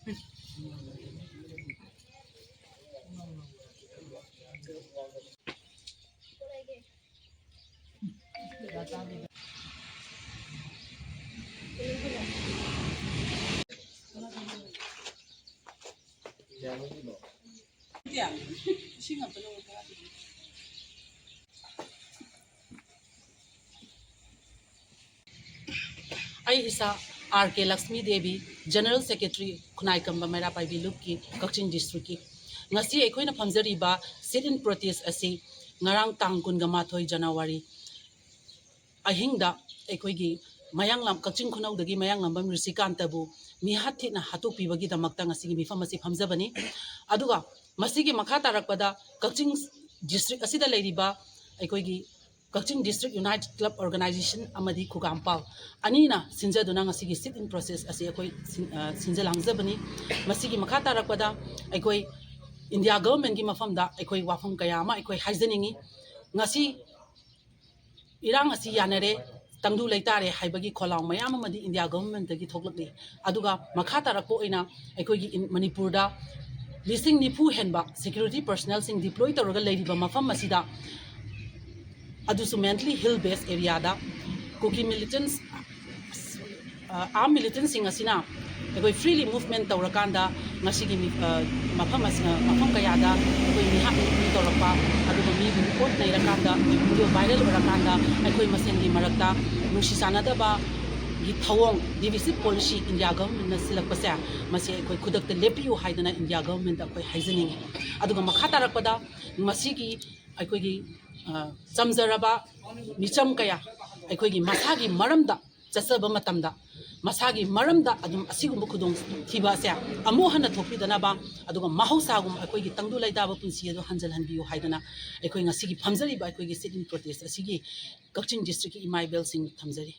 आई इसा RK Lakshmi Devi general secretary खुनाई कम्बा मेरा पाइबी लुप की कक्चिंग डिस्ट्रिक्ट की ngasi अखोइना फमजरिबा सिट इन प्रोटेस्ट असि ngarang tang kunga mathoi January ahingda अखोइगी मयांगलाम कक्चिंग खुनौदगी मयांगलाम ऋषिकांतबु मिहाथिना हातोपीबगी दमक्ता ngasi मिफम असि फमजबनी अदुगा मसिगी मखा तारकपदा कक्चिंग डिस्ट्रिक्ट असिदा लेरिबा अखोइगी Kakching district united club organisation अमदी खुगामपाल अनीना सिंजदुना ngasi सिट इन प्रोसेस असि अखोइ सिंजलांगजबनी मसिगी मखा तारकपदा अखोइ इंडिया गवर्नमेंट की मफमदा अखोइ वाफम कयामा अखोइ हाइजनिंगी ngasi इरांग असि यानरे तंगदु लेतारे हाइबगी खोलाव मयाम अमदी इंडिया गवर्नमेंट की थोकलकली अदुगा मखा तारको ओइना अखोइगी मणिपुरदा लिसिंग निफु हेनबा सिक्योरिटी पर्सनल सिंग डिप्लॉय तौरगा लेरिबा मफम असिदा अदुसु मेंटली हिल बेस एरिया दा कुकी मिलिटेंट्स आर्म मिलिटेंट्स सिंग असिना अखोइ फ्रीली मूवमेंट तौरकांदा ngasi मफम कयादा अखोइ मिहा तौरपा अदुगा मी रिपोर्ट नैरकांदा वीडियो वायरल ओरकांदा अखोइ मसेंगी मरक्ता नुसी सानादबा गी थवोंग डिविसिव पॉलिसी इंडिया गवर्नमेंट सिलकपसे मसे अखोइ खुदक्ते लेपियो हाइदना इंडिया गवर्नमेंट अखोइ हाइजनिंग अदुगा मखा तारकपदा मसिगी अखोइगी चमजरबा मिचम कया अखोइगी मसागी मरमदा चसब मतमदा मसागी मरमदा अदुम असिगुम खुदोंग थिबा से अमो हन थोपिदनाबा अदुगा महौसागुम अखोइगी तंगदु लैदाबा पुंसी अदु हंजल हनबियो हाइदना अखोइ ngasi gi famjari ba अखोइगी सिट इन प्रोटेस्ट असिगी कक्चिंग डिस्ट्रिक्ट की इमाइबेल सिंह थमजरी।